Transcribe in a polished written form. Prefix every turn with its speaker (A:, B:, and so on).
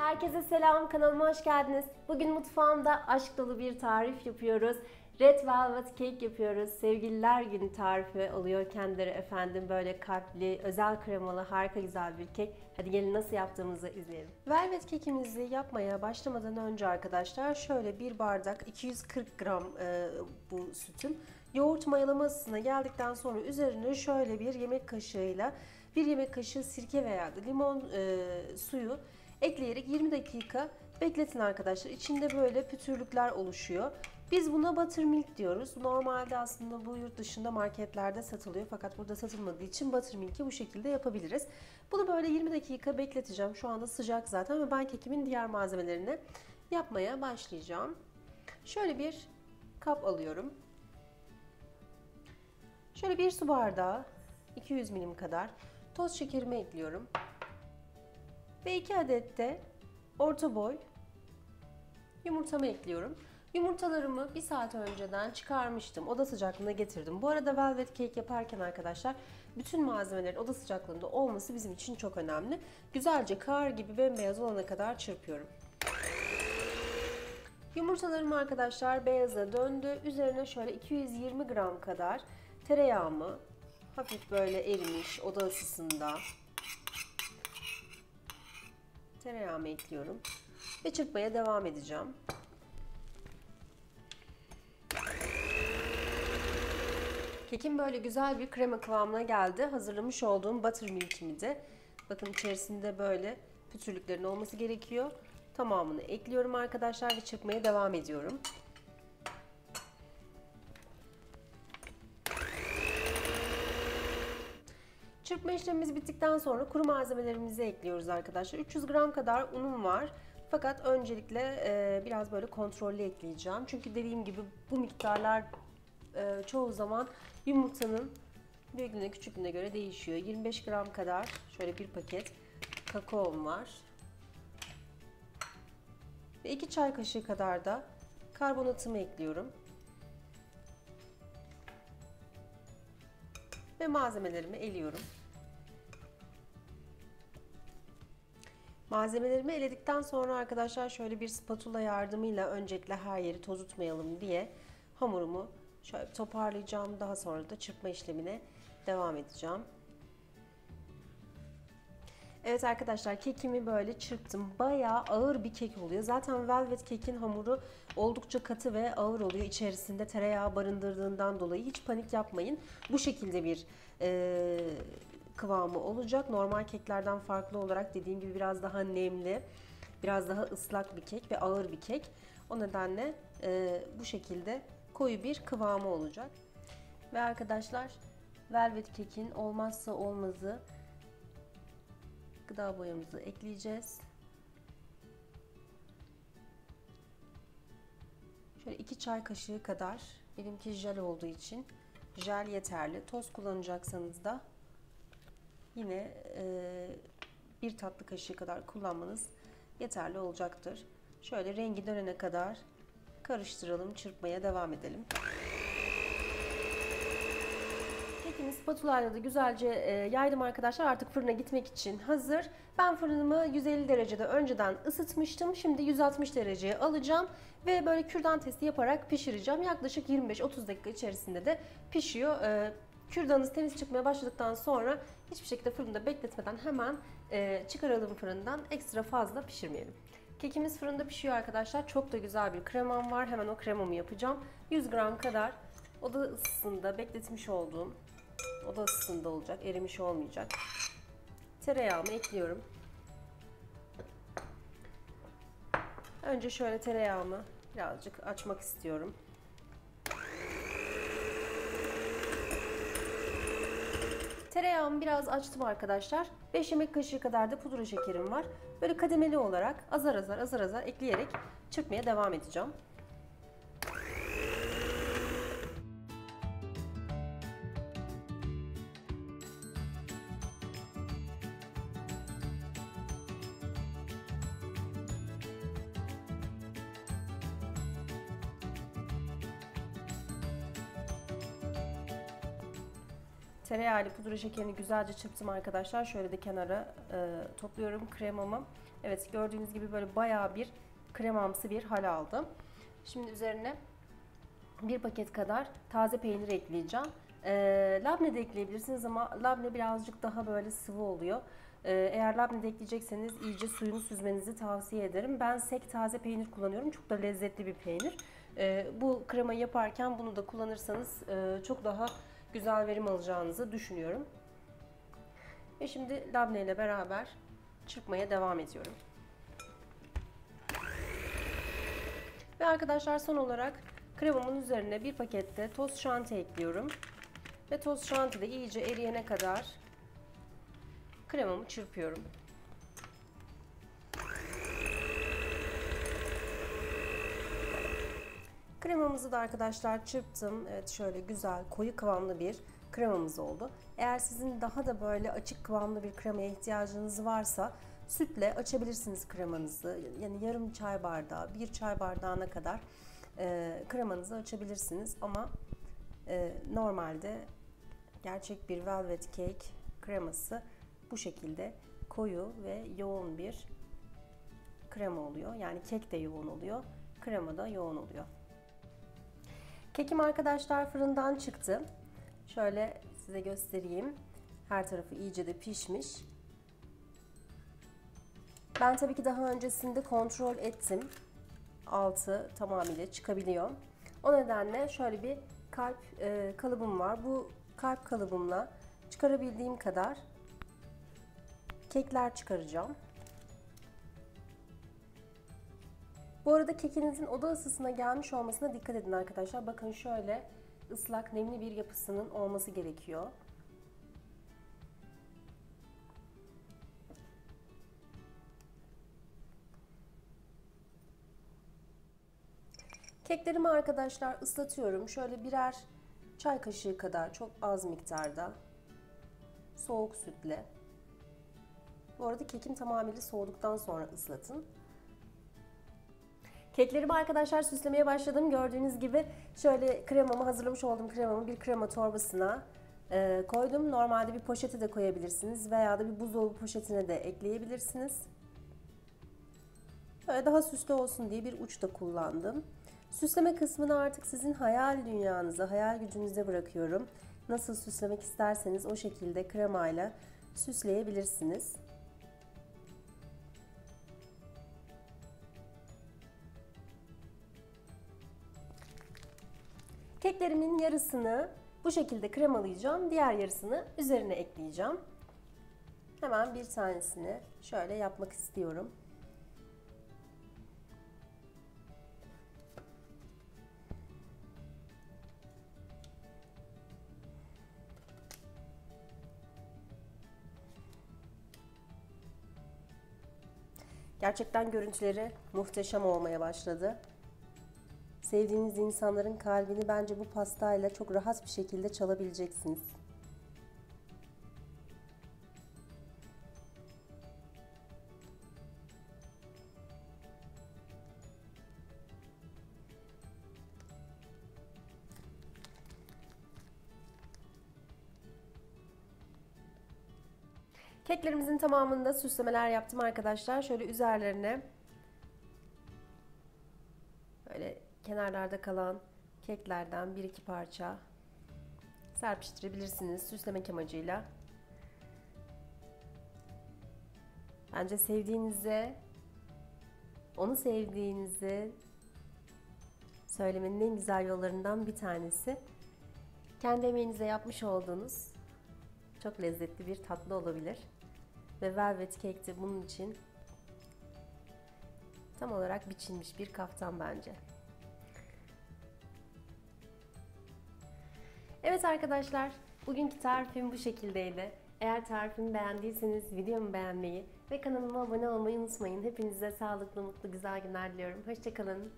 A: Herkese selam, kanalıma hoş geldiniz. Bugün mutfağımda aşk dolu bir tarif yapıyoruz. Red Velvet Cake yapıyoruz. Sevgililer günü tarifi oluyor kendileri efendim. Böyle kalpli, özel kremalı, harika güzel bir kek. Hadi gelin nasıl yaptığımızı izleyelim. Velvet kekimizi yapmaya başlamadan önce arkadaşlar şöyle bir bardak 240 gram bu sütüm. Yoğurt mayalamasına geldikten sonra üzerine şöyle bir yemek kaşığıyla bir yemek kaşığı sirke veya da limon suyu ekleyerek 20 dakika bekletin arkadaşlar. İçinde böyle pütürlükler oluşuyor. Biz buna buttermilk diyoruz. Normalde aslında bu yurt dışında marketlerde satılıyor. Fakat burada satılmadığı için buttermilk'i bu şekilde yapabiliriz. Bunu böyle 20 dakika bekleteceğim. Şu anda sıcak zaten ve ben kekimin diğer malzemelerini yapmaya başlayacağım. Şöyle bir kap alıyorum. Şöyle bir su bardağı 200 milim kadar toz şekerimi ekliyorum. Ve 2 adet de orta boy yumurtamı ekliyorum. Yumurtalarımı 1 saat önceden çıkarmıştım. Oda sıcaklığına getirdim. Bu arada velvet cake yaparken arkadaşlar bütün malzemelerin oda sıcaklığında olması bizim için çok önemli. Güzelce kar gibi bembeyaz olana kadar çırpıyorum. Yumurtalarım arkadaşlar beyaza döndü. Üzerine şöyle 220 gram kadar tereyağımı hafif böyle erimiş oda ısısında tereyağımı ekliyorum ve çırpmaya devam edeceğim. Kekim böyle güzel bir krema kıvamına geldi. Hazırlamış olduğum buttermilk'imi de bakın içerisinde böyle pütürlüklerin olması gerekiyor. Tamamını ekliyorum arkadaşlar ve çırpmaya devam ediyorum. Çırpma işlemimiz bittikten sonra kuru malzemelerimizi ekliyoruz arkadaşlar. 300 gram kadar unum var. Fakat öncelikle biraz böyle kontrollü ekleyeceğim. Çünkü dediğim gibi bu miktarlar çoğu zaman yumurtanın büyüklüğüne küçüklüğüne göre değişiyor. 25 gram kadar şöyle bir paket kakaom var. Ve 2 çay kaşığı kadar da karbonatımı ekliyorum. Ve malzemelerimi eliyorum. Malzemelerimi eledikten sonra arkadaşlar şöyle bir spatula yardımıyla öncelikle her yeri tozutmayalım diye hamurumu şöyle toparlayacağım. Daha sonra da çırpma işlemine devam edeceğim. Evet arkadaşlar kekimi böyle çırptım. Bayağı ağır bir kek oluyor. Zaten velvet kekin hamuru oldukça katı ve ağır oluyor. İçerisinde tereyağı barındırdığından dolayı hiç panik yapmayın. Bu şekilde bir kıvamı olacak. Normal keklerden farklı olarak dediğim gibi biraz daha nemli, biraz daha ıslak bir kek ve ağır bir kek. O nedenle bu şekilde koyu bir kıvamı olacak. Ve arkadaşlar velvet kekin olmazsa olmazı gıda boyamızı ekleyeceğiz. Şöyle 2 çay kaşığı kadar, benimki jel olduğu için jel yeterli. Toz kullanacaksanız da yine 1 tatlı kaşığı kadar kullanmanız yeterli olacaktır. Şöyle rengi dönene kadar karıştıralım, çırpmaya devam edelim. Kekimi spatula ile de güzelce yaydım arkadaşlar. Artık fırına gitmek için hazır. Ben fırınımı 150 derecede önceden ısıtmıştım. Şimdi 160 dereceye alacağım ve böyle kürdan testi yaparak pişireceğim. Yaklaşık 25-30 dakika içerisinde de pişiyor. Kürdanınız temiz çıkmaya başladıktan sonra hiçbir şekilde fırında bekletmeden hemen çıkaralım fırından. Ekstra fazla pişirmeyelim. Kekimiz fırında pişiyor arkadaşlar. Çok da güzel bir kremam var. Hemen o kremamı yapacağım. 100 gram kadar oda ısısında bekletmiş olduğum, oda ısısında olacak, erimiş olmayacak, tereyağımı ekliyorum. Önce şöyle tereyağımı birazcık açmak istiyorum. Tereyağımı biraz açtım arkadaşlar. 5 yemek kaşığı kadar da pudra şekerim var. Böyle kademeli olarak azar azar ekleyerek çırpmaya devam edeceğim. Tereyağı ile pudra şekerini güzelce çırptım arkadaşlar. Şöyle de kenara topluyorum kremamı. Evet, gördüğünüz gibi böyle bayağı bir kremamsı bir hal aldı. Şimdi üzerine bir paket kadar taze peynir ekleyeceğim. Labne de ekleyebilirsiniz ama labne birazcık daha böyle sıvı oluyor. Eğer labne de ekleyecekseniz iyice suyunu süzmenizi tavsiye ederim. Ben sek taze peynir kullanıyorum. Çok da lezzetli bir peynir. Bu kremayı yaparken bunu da kullanırsanız çok daha güzel verim alacağınızı düşünüyorum. Ve şimdi labne ile beraber çırpmaya devam ediyorum. Ve arkadaşlar son olarak kremamın üzerine bir pakette toz şanti ekliyorum. Ve toz şanti de iyice eriyene kadar kremamı çırpıyorum. Kremamızı da arkadaşlar çırptım. Evet, şöyle güzel koyu kıvamlı bir kremamız oldu. Eğer sizin daha da böyle açık kıvamlı bir kremaya ihtiyacınız varsa sütle açabilirsiniz kremanızı. Yani yarım çay bardağı, bir çay bardağına kadar kremanızı açabilirsiniz. Ama normalde gerçek bir velvet cake kreması bu şekilde koyu ve yoğun bir krema oluyor. Yani kek de yoğun oluyor, krema da yoğun oluyor. Kekim arkadaşlar fırından çıktı. Şöyle size göstereyim. Her tarafı iyice de pişmiş. Ben tabii ki daha öncesinde kontrol ettim. Altı tamamıyla çıkabiliyor. O nedenle şöyle bir kalp kalıbım var. Bu kalp kalıbımla çıkarabildiğim kadar kekler çıkaracağım. Bu arada kekinizin oda ısısına gelmiş olmasına dikkat edin arkadaşlar. Bakın şöyle ıslak, nemli bir yapısının olması gerekiyor. Keklerimi arkadaşlar ıslatıyorum. Şöyle birer çay kaşığı kadar, çok az miktarda soğuk sütle. Bu arada kekim tamamıyla soğuduktan sonra ıslatın. Keklerimi arkadaşlar süslemeye başladım. Gördüğünüz gibi şöyle kremamı, hazırlamış olduğum kremamı bir krema torbasına koydum. Normalde bir poşete de koyabilirsiniz veya da bir buzdolabı poşetine de ekleyebilirsiniz. Böyle daha süslü olsun diye bir uç da kullandım. Süsleme kısmını artık sizin hayal dünyanıza, hayal gücünüze bırakıyorum. Nasıl süslemek isterseniz o şekilde kremayla süsleyebilirsiniz. Keklerimin yarısını bu şekilde kremalayacağım. Diğer yarısını üzerine ekleyeceğim. Hemen bir tanesini şöyle yapmak istiyorum. Gerçekten görüntüleri muhteşem olmaya başladı. Sevdiğiniz insanların kalbini bence bu pastayla çok rahat bir şekilde çalabileceksiniz. Keklerimizin tamamında süslemeler yaptım arkadaşlar. Şöyle üzerlerine böyle kenarlarda kalan keklerden bir iki parça serpiştirebilirsiniz süslemek amacıyla. Bence onu sevdiğinizi söylemenin en güzel yollarından bir tanesi. Kendi emeğinize yapmış olduğunuz çok lezzetli bir tatlı olabilir. Ve velvet cake de bunun için tam olarak biçilmiş bir kaftan bence. Evet arkadaşlar, bugünkü tarifim bu şekildeydi. Eğer tarifimi beğendiyseniz videomu beğenmeyi ve kanalıma abone olmayı unutmayın. Hepinize sağlıklı, mutlu, güzel günler diliyorum. Hoşça kalın.